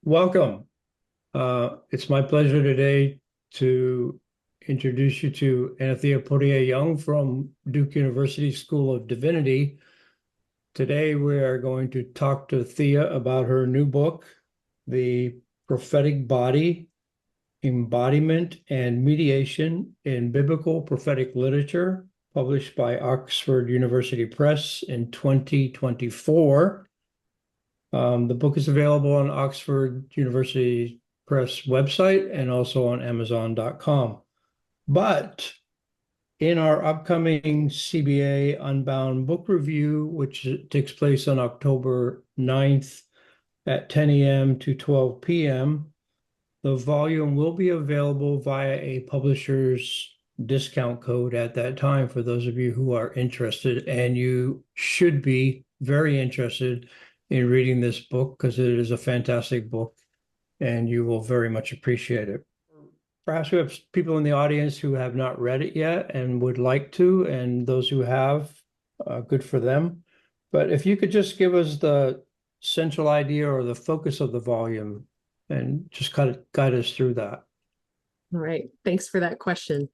Welcome. It's my pleasure today to introduce you to Anathea Portier-Young from Duke University School of Divinity. Today, we are going to talk to Thea about her new book, The Prophetic Body, Embodiment and Mediation in Biblical Prophetic Literature, published by Oxford University Press in 2024. The book is available on Oxford University Press website and also on Amazon.com. But in our upcoming CBA Unbound book review, which takes place on October 9th at 10 a.m. to 12 p.m., the volume will be available via a publisher's discount code at that time for those of you who are interested, and you should be very interested in reading this book because it is a fantastic book and you will very much appreciate it. Perhaps we have people in the audience who have not read it yet and would like to, and those who have, good for them. But if you could just give us the central idea or the focus of the volume and just kind of guide us through that. All right, thanks for that question.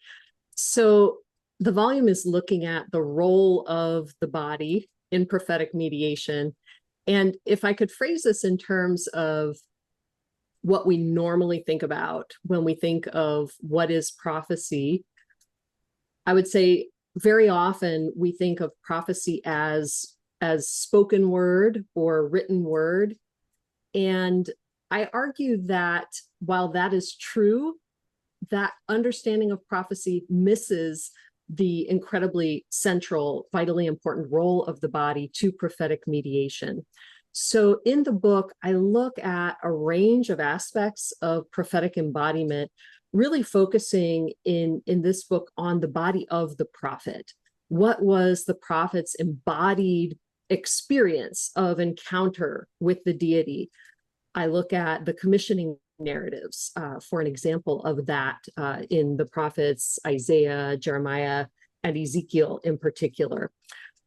So the volume is looking at the role of the body in prophetic mediation. And if I could phrase this in terms of what we normally think about when we think of what is prophecy, I would say very often we think of prophecy as spoken word or written word. And I argue that while that is true, that understanding of prophecy misses the incredibly central, vitally important role of the body to prophetic mediation. So in the book, I look at a range of aspects of prophetic embodiment, really focusing in this book on the body of the prophet. What was the prophet's embodied experience of encounter with the deity? I look at the commissioning narratives for an example of that in the prophets Isaiah, Jeremiah, and Ezekiel in particular.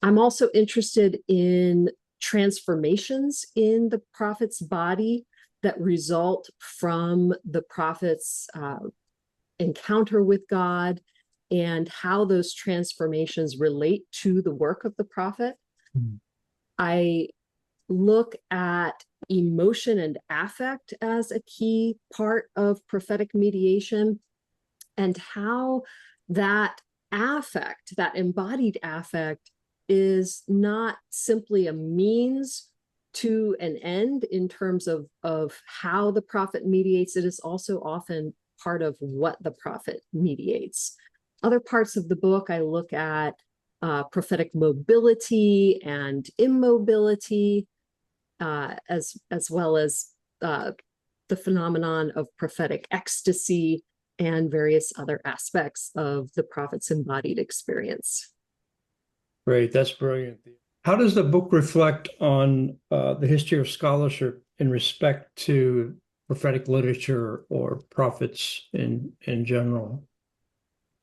I'm also interested in transformations in the prophet's body that result from the prophet's encounter with God and how those transformations relate to the work of the prophet. Mm-hmm. I look at emotion and affect as a key part of prophetic mediation and how that affect, that embodied affect, is not simply a means to an end in terms of how the prophet mediates. It is also often part of what the prophet mediates. Other parts of the book, I look at prophetic mobility and immobility, as well as the phenomenon of prophetic ecstasy and various other aspects of the prophet's embodied experience. Great, that's brilliant. How does the book reflect on the history of scholarship in respect to prophetic literature or prophets in general?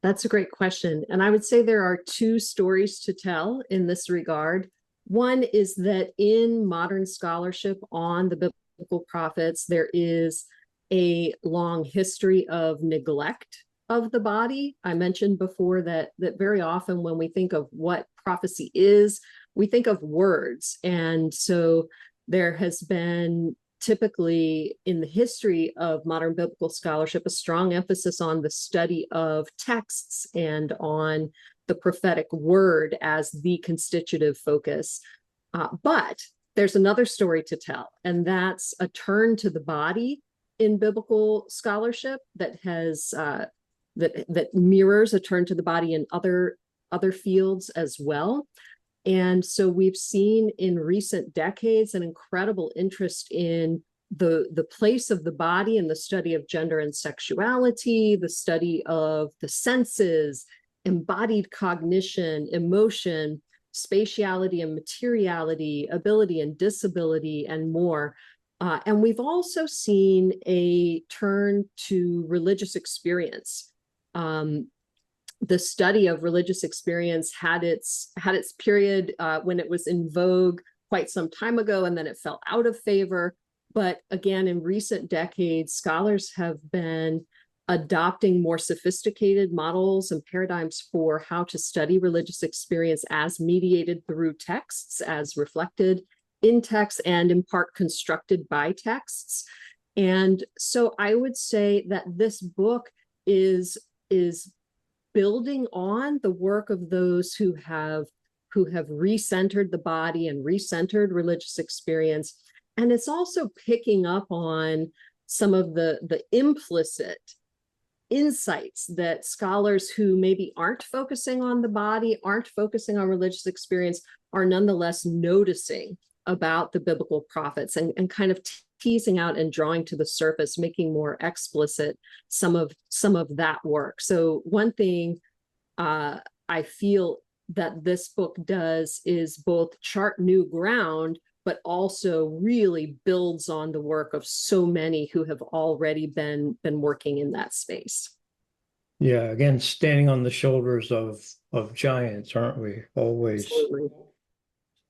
That's a great question. And I would say there are two stories to tell in this regard. One is that in modern scholarship on the biblical prophets, there is a long history of neglect of the body. I mentioned before that very often when we think of what prophecy is, we think of words. And so there has been typically in the history of modern biblical scholarship, a strong emphasis on the study of texts and on the prophetic word as the constitutive focus. But there's another story to tell, and that's a turn to the body in biblical scholarship that has that mirrors a turn to the body in other fields as well. And so we've seen in recent decades an incredible interest in the place of the body in the study of gender and sexuality, the study of the senses, embodied cognition, emotion, spatiality and materiality, ability and disability, and more. And we've also seen a turn to religious experience. The study of religious experience had its period when it was in vogue quite some time ago, and then it fell out of favor. But again, in recent decades, scholars have been adopting more sophisticated models and paradigms for how to study religious experience as mediated through texts, as reflected in texts, and in part constructed by texts. And so I would say that this book is building on the work of those who have recentered the body and recentered religious experience. And it's also picking up on some of the implicit insights that scholars who maybe aren't focusing on the body, aren't focusing on religious experience, are nonetheless noticing about the biblical prophets, and kind of teasing out and drawing to the surface, making more explicit some of that work. So one thing I feel that this book does is both chart new ground, but also really builds on the work of so many who have already been working in that space. Yeah, again, standing on the shoulders of giants, aren't we? Always. Absolutely.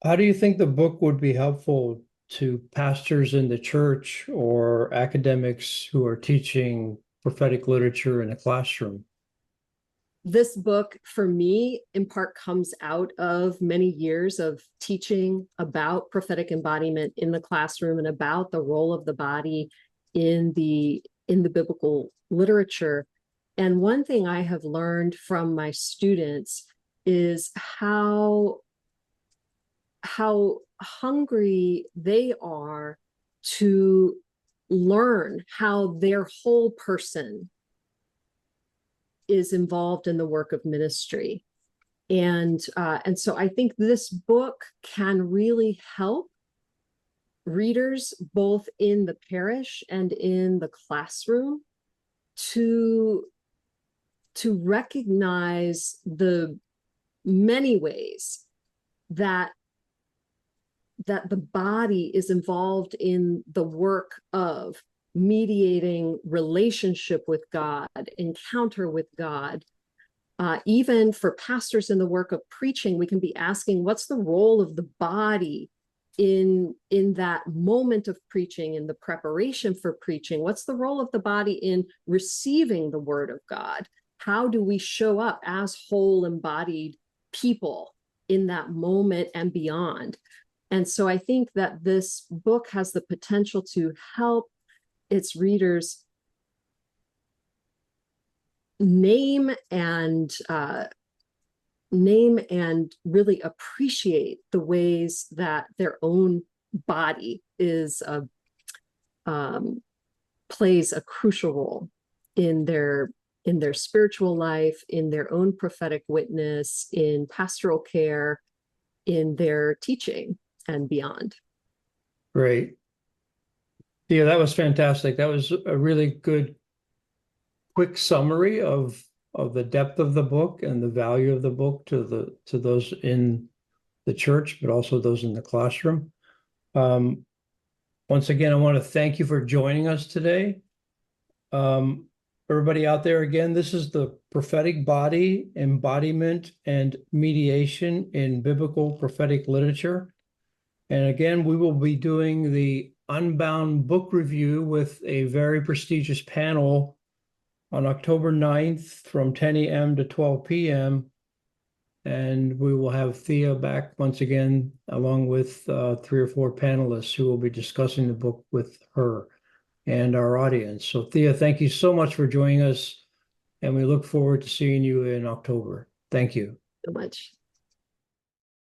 How do you think the book would be helpful to pastors in the church or academics who are teaching prophetic literature in the classroom? This book, for me, in part comes out of many years of teaching about prophetic embodiment in the classroom and about the role of the body in the biblical literature. And one thing I have learned from my students is how hungry they are to learn how their whole person is involved in the work of ministry. And so I think this book can really help readers both in the parish and in the classroom to recognize the many ways that the body is involved in the work of mediating relationship with God, encounter with God. Even for pastors in the work of preaching, we can be asking, what's the role of the body in that moment of preaching, in the preparation for preaching? What's the role of the body in receiving the word of God? How do we show up as whole embodied people in that moment and beyond? And so I think that this book has the potential to help its readers name and really appreciate the ways that their own body is plays a crucial role in their spiritual life, in their own prophetic witness, in pastoral care, in their teaching and beyond. Great. Yeah, that was fantastic. That was a really good, quick summary of the depth of the book and the value of the book to those in the church, but also those in the classroom. Once again, I want to thank you for joining us today. Everybody out there, again, this is the Prophetic Body, Embodiment, and Mediation in Biblical Prophetic Literature. And again, we will be doing the Unbound book review with a very prestigious panel on October 9th from 10 a.m. to 12 p.m. And we will have Thea back once again, along with 3 or 4 panelists who will be discussing the book with her and our audience. So Thea, thank you so much for joining us, and we look forward to seeing you in October. Thank you So much.